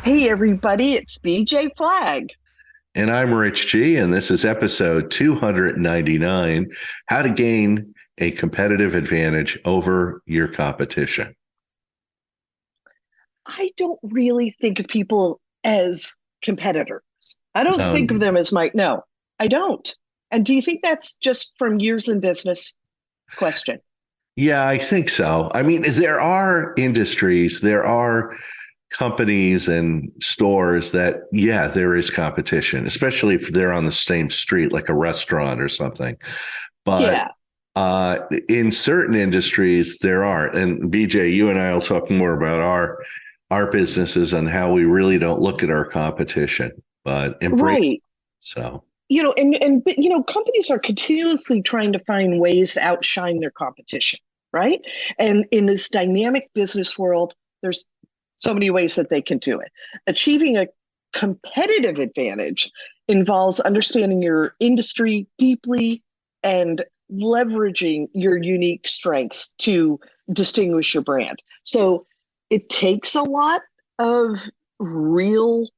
Hey, everybody, it's BJ Flag. And I'm Rich G, and this is episode 299, How to Gain a Competitive Advantage Over Your Competition. I don't really think of people as competitors. I don't think of Um, them as no, I don't. And do you think that's just from years in business? Question. yeah, I think so. I mean, there are industries, there are companies and stores that, yeah, there is competition, especially if they're on the same street, like a restaurant or something. But Yeah, in certain industries, there aren't. And BJ, you and I will talk more about our businesses and how we really don't look at our competition, but embrace. right. So Companies are continuously trying to find ways to outshine their competition, right? And in this dynamic business world, there's so many ways that they can do it. Achieving a competitive advantage involves understanding your industry deeply and leveraging your unique strengths to distinguish your brand. So it takes a lot of real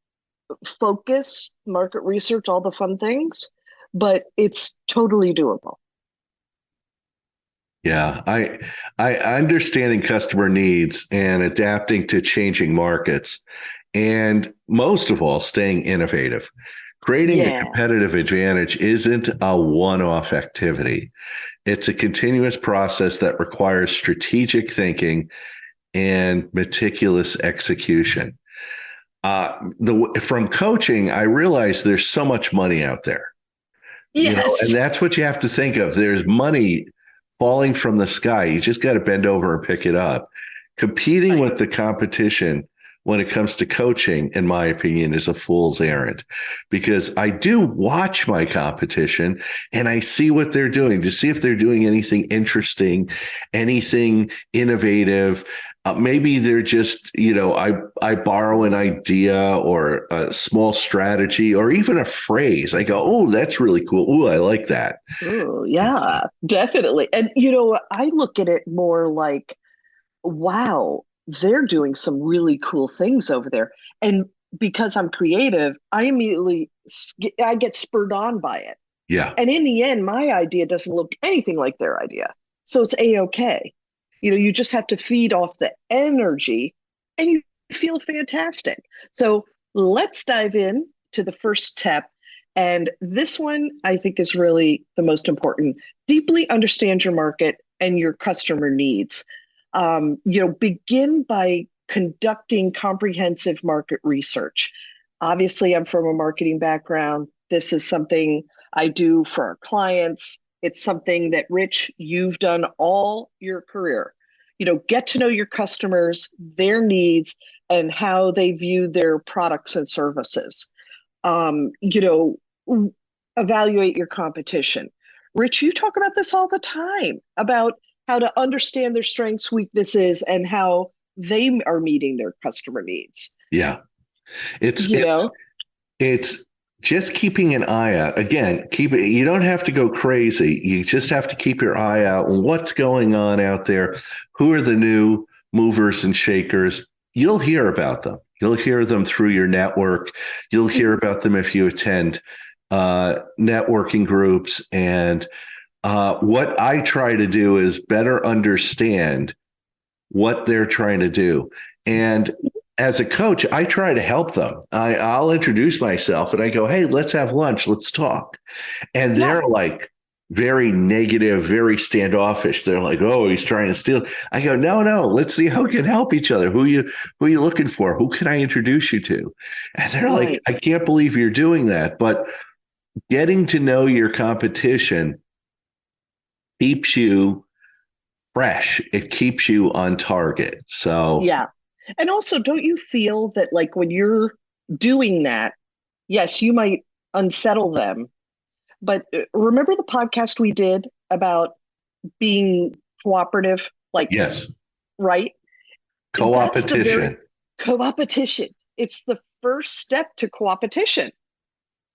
focus, market research, all the fun things, but it's totally doable. yeah, I understanding customer needs and adapting to changing markets, and most of all, staying innovative. Creating a Yeah, competitive advantage isn't a one-off activity. It's a continuous process that requires strategic thinking and meticulous execution. From coaching, I realize there's so much money out there, and yes, that's what you have to think of. There's money falling from the sky. You just got to bend over and pick it up. Competing right. with the competition when it comes to coaching, in my opinion, is a fool's errand because I do watch my competition and I see what they're doing to see if they're doing anything interesting, anything innovative. Maybe they're just, I borrow an idea or a small strategy or even a phrase. I go, oh, that's really cool. Oh, I like that. Oh, yeah, definitely. And I look at it more like, wow, they're doing some really cool things over there. And because I'm creative, I get spurred on by it. Yeah. And in the end, my idea doesn't look anything like their idea. So it's a-okay. You just have to feed off the energy and you feel fantastic. So let's dive in to the first step. And this one I think is really the most important. Deeply understand your market and your customer needs. Begin by conducting comprehensive market research. Obviously, I'm from a marketing background. This is something I do for our clients. It's something that, Rich, you've done all your career. Get to know your customers, their needs, and how they view their products and services. Um, you know, Evaluate your competition. Rich, you talk about this all the time about how to understand their strengths, weaknesses, and how they are meeting their customer needs. Yeah. It's You it's know, it's just keeping an eye out. Again, keep it, you don't have to go crazy. You just have to keep your eye out on what's going on out there. Who are the new movers and shakers? You'll hear about them. You'll hear them through your network. You'll hear about them if you attend networking groups. And what I try to do is better understand what they're trying to do. And as a coach, I try to help them. I'll introduce myself and I go, hey, let's have lunch. Let's talk. And yeah, they're like very negative, very standoffish. They're like, oh, he's trying to steal. I go, no, no, let's see how we can help each other. Who are you looking for? Who can I introduce you to? And they're like, right. I can't believe you're doing that. But getting to know your competition keeps you fresh. It keeps you on target. So Yeah. And also, don't you feel that, like, when you're doing that, yes, you might unsettle them, but remember the podcast we did about being cooperative, like, yes, right? That's the very co-opetition. co-opetition. It's the first step to co-opetition.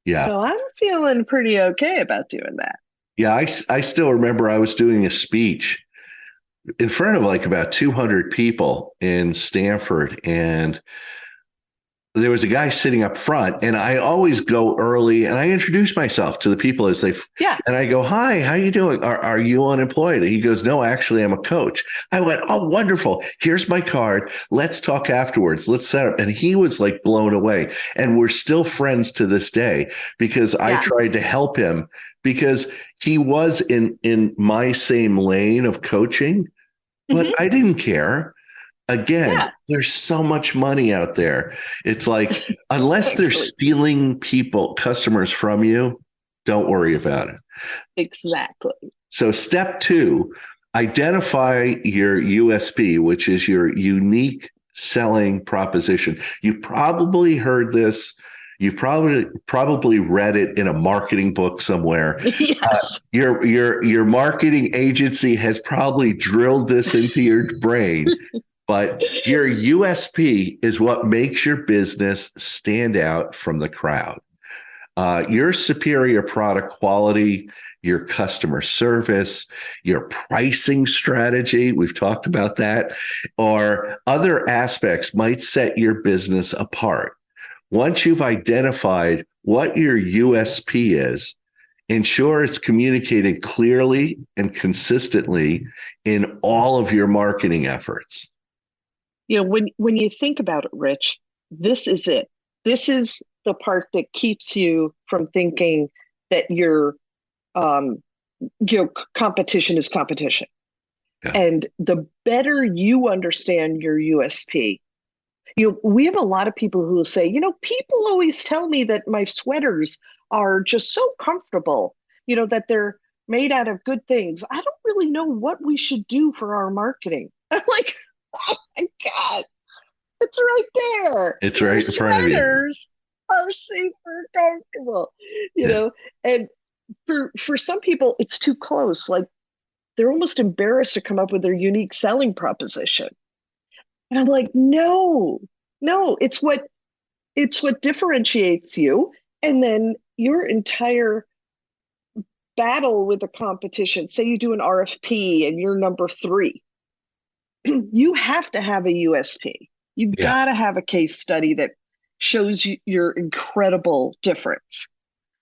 Yeah. So I'm feeling pretty okay about doing that. Yeah. I still remember I was doing a speech in front of like about 200 people in Stanford. And there was a guy sitting up front, and I always go early and I introduce myself to the people as they, Yeah. and I go, "Hi, how you doing? Are you unemployed?" And he goes, "No, actually, I'm a coach." I went, "Oh, wonderful. Here's my card. Let's talk afterwards. Let's set up." And he was like blown away. And we're still friends to this day because I Yeah. tried to help him because he was in my same lane of coaching, but Hmm. I didn't care. Again, Yeah. there's so much money out there. It's like, unless they're Exactly. stealing customers from you, don't worry about it. Exactly. So, step two, identify your USP, which is your unique selling proposition. You probably heard this. You probably read it in a marketing book somewhere. Yes. Your marketing agency has probably drilled this into your brain, but your USP is what makes your business stand out from the crowd. Your superior product quality, your customer service, your pricing strategy, we've talked about that, or other aspects might set your business apart. Once you've identified what your USP is, ensure it's communicated clearly and consistently in all of your marketing efforts. When you think about it, Rich, this is it. This is the part that keeps you from thinking that um, competition is competition. Yeah. And the better you understand your USP, we have a lot of people who will say, people always tell me that my sweaters are just so comfortable, that they're made out of good things. I don't really know what we should do for our marketing. I'm like, oh my God, it's right there. It's Your right in front of you. sweaters are super comfortable, you Yeah. know, and for some people, it's too close. Like they're almost embarrassed to come up with their unique selling proposition. And I'm like, no, no, it's what differentiates you. And then your entire battle with the competition, say you do an RFP and you're number three, you have to have a USP. You've Yeah. got to have a case study that shows you your incredible difference.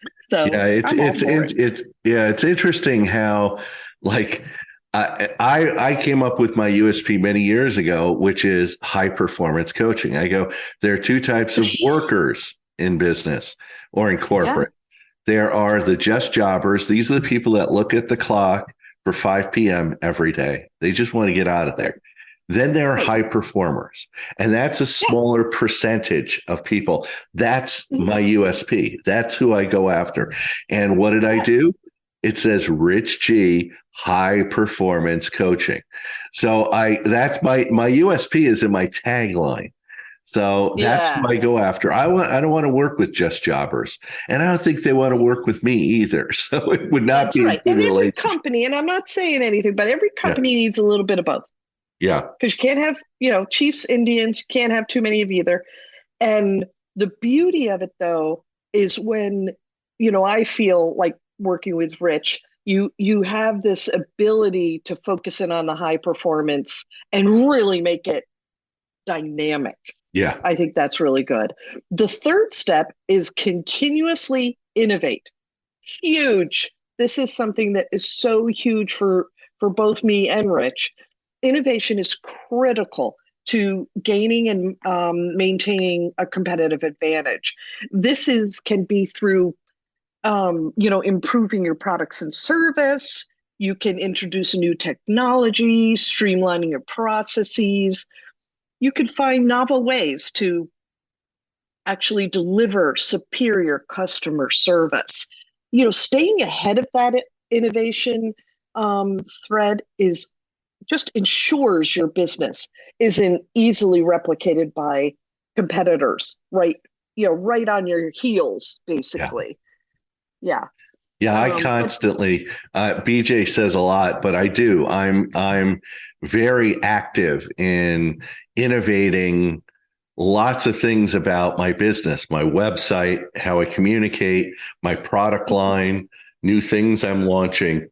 Yeah, So I'm all for it. it's interesting how, like, I came up with my USP many years ago, which is high performance coaching. I go, there are two types of workers in business or in Yeah. corporate. There are the just jobbers. These are the people that look at the clock for 5 p.m. every day. They just want to get out of Right. there. Then there are Right. high performers, and that's a Yeah. smaller percentage of people. That's Mhm. my USP. That's who I go after. And what did I Yeah. do? It says Rich G high performance coaching. So I that's my USP is in my tagline. So that's who Yeah. I go after. I don't want to work with just jobbers. And I don't think they want to work with me either. So it would not That's be a right. good And every relationship. company, and I'm not saying anything, but every Yeah. company needs a little bit of both Yeah. because you can't have, chiefs, Indians, you can't have too many of either. And the beauty of it, though, is when, I feel like working with Rich, you have this ability to focus in on the high performance and really make it dynamic. Yeah. I think that's really good. The third step is continuously innovate. Huge. This is something that is so huge for both me and Rich. Innovation is critical to gaining and maintaining a competitive advantage. This is can be through improving your products and service. You can introduce a new technology, streamlining your processes. You can find novel ways to actually deliver superior customer service. Staying ahead of that innovation thread is just ensures your business isn't easily replicated by competitors, right? Right on your heels, Yeah. basically. Yeah. Yeah, I But constantly BJ says a lot, but I do. I'm very active in innovating lots of things about my business, my website, how I communicate, my product line, new things I'm launching.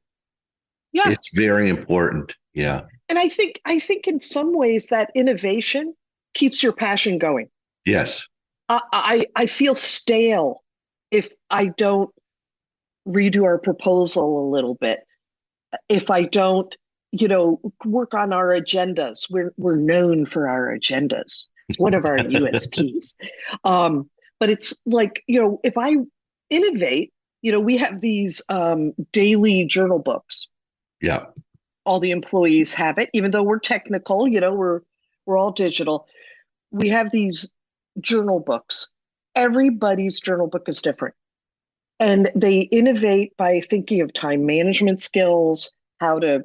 yeah, It's very important. Yeah. and I think in some ways that innovation keeps your passion going. Yes. I feel stale if I don't redo our proposal a little bit. If I don't, work on our agendas. We're known for our agendas. It's one of our USPs. Um, but it's like, if I innovate, we have these daily journal books. Yeah. All the employees have it, even though we're technical, we're all digital. We have these journal books. Everybody's journal book is different. And they innovate by thinking of time management skills, how do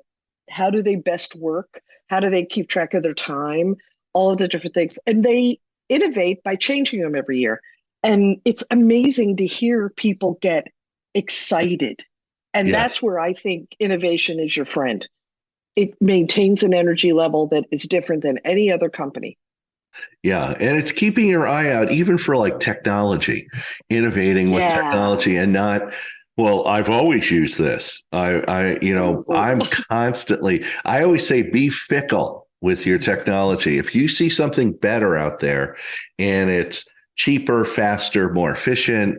they best work, how do they keep track of their time, all of the different things. And they innovate by changing them every year. And it's amazing to hear people get excited. And Yes. that's where I think innovation is your friend. It maintains an energy level that is different than any other company. Yeah. And it's keeping your eye out even for like technology, innovating with Yeah. technology and not, well, I've always used this. I'm constantly, I always say be fickle with your technology. If you see something better out there and it's cheaper, faster, more efficient,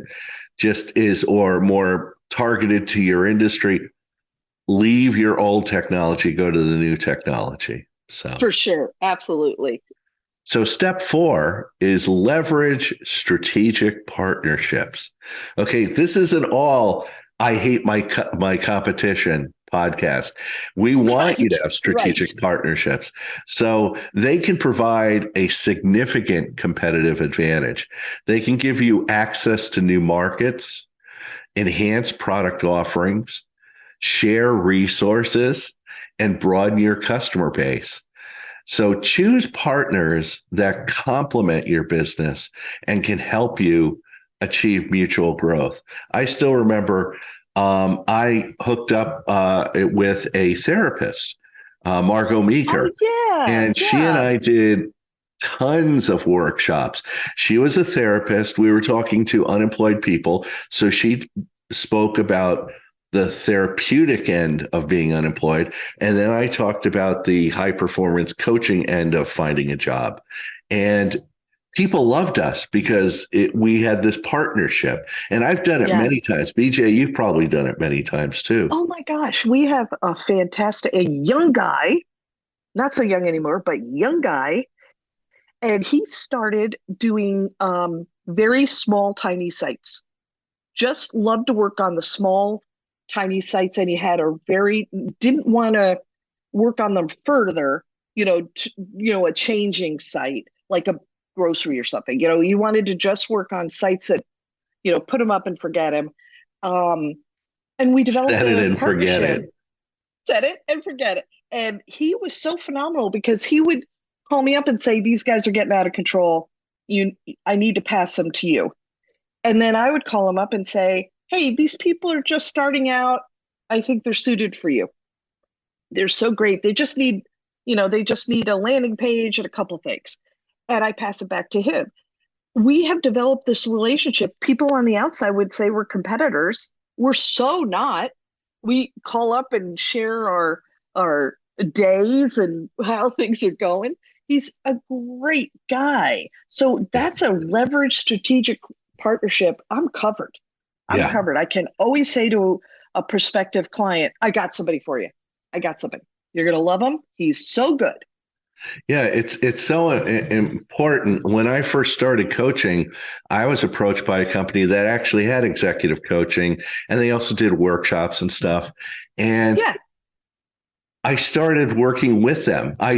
just is, or more targeted to your industry, leave your old technology, go to the new technology. So. For sure. Absolutely. So, step 4 is leverage strategic partnerships. Okay, this isn't all I hate my competition podcast. We want you to Right. have Right. strategic partnerships so they can provide a significant competitive advantage. They can give you access to new markets, enhance product offerings, share resources, and broaden your customer base. So choose partners that complement your business and can help you achieve mutual growth. I still remember I hooked up with a therapist, Margot Oh Meeker, yeah. and she and Yeah. I did tons of workshops. She was a therapist. We were talking to unemployed people. So she spoke about the therapeutic end of being unemployed. And then I talked about the high performance coaching end of finding a job. And people loved us because we had this partnership. And I've done it Yeah. many times. BJ, you've probably done it many times too. Oh my gosh, we have a young guy, not so young anymore, but young guy, and he started doing very small, tiny sites. Just loved to work on the small, tiny sites, and he had a very didn't want to work on them further. A changing site like a grocery or something. You wanted to just work on sites that put them up and forget them. Um, and we developed Set it a and forget partnership. it. Set it and forget it. And he was so phenomenal because he would call me up and say, "These guys are getting out of control. You, I need to pass them to you." And then I would call him up and say, "Hey, these people are just starting out. I think they're suited for you. They're so great. They just need a landing page and a couple things." And I pass it back to him. We have developed this relationship. People on the outside would say we're competitors. We're so not. We call up and share our days and how things are going. He's a great guy. So Yeah. that's a leveraged strategic partnership. I'm covered. I'm Yeah. covered. I can always say to a prospective client, I got somebody for you. I got somebody. You're going to love him. He's so good. Yeah, it's so important. When I first started coaching, I was approached by a company that actually had executive coaching, and they also did workshops and stuff. And Yeah. I started working with them. I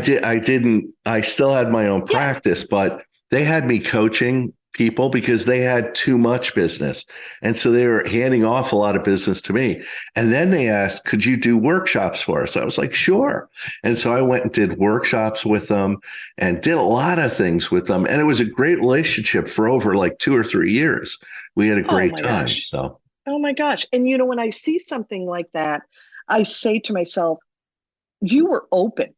still had my own Yeah. practice, but they had me coaching people because they had too much business. And so they were handing off a lot of business to me. And then they asked, could you do workshops for us? I was like, sure. And so I went and did workshops with them and did a lot of things with them. And it was a great relationship for over like 2 or 3 years. We had a Oh great my time. gosh. So, Oh my gosh. And when I see something like that, I say to myself, you were open.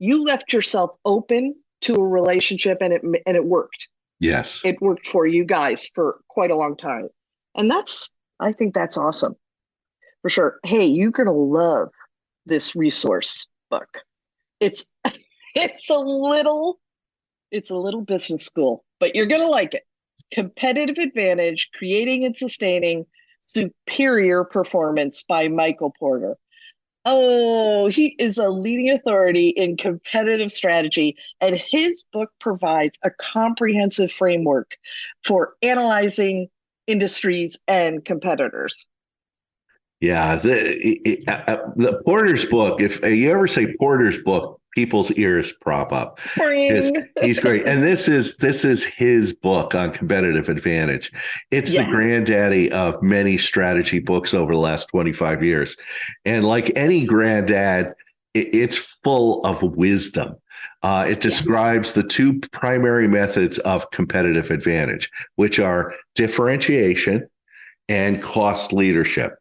You left yourself open to a relationship and it worked. yes. It worked for you guys for quite a long time. And I think that's awesome for sure. Hey, you're going to love this resource book. It's it's a little it's a little business school, but you're going to like it. Competitive Advantage, Creating and Sustaining Superior Performance by Michael Porter. Oh, he is a leading authority in competitive strategy, and his book provides a comprehensive framework for analyzing industries and competitors. Yeah, the Porter's book. If you ever say Porter's book, people's ears prop up. He's great, and this is his book on competitive advantage. It's the Yeah. granddaddy of many strategy books over the last 25 years, and like any granddad, it's full of wisdom. It describes the two primary methods of competitive advantage, which are differentiation and cost leadership.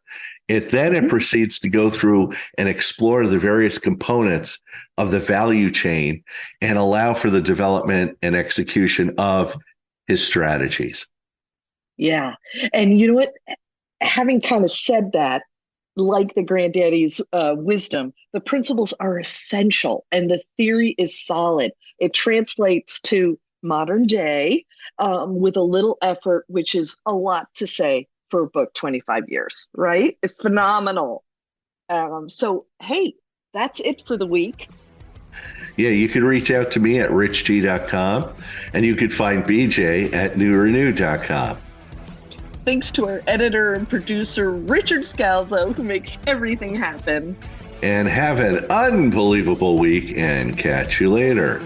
It proceeds to go through and explore the various components of the value chain and allow for the development and execution of his strategies. Yeah. And you know what? Having kind of said that, like the granddaddy's wisdom, the principles are essential and the theory is solid. It translates to modern day with a little effort, which is a lot to say for a book 25 years, right? It's phenomenal. So, hey, that's it for the week. Yeah, you can reach out to me at richg.com, and you can find BJ at newrenew.com. Thanks to our editor and producer, Richard Scalzo, who makes everything happen. And have an unbelievable week, and catch you later.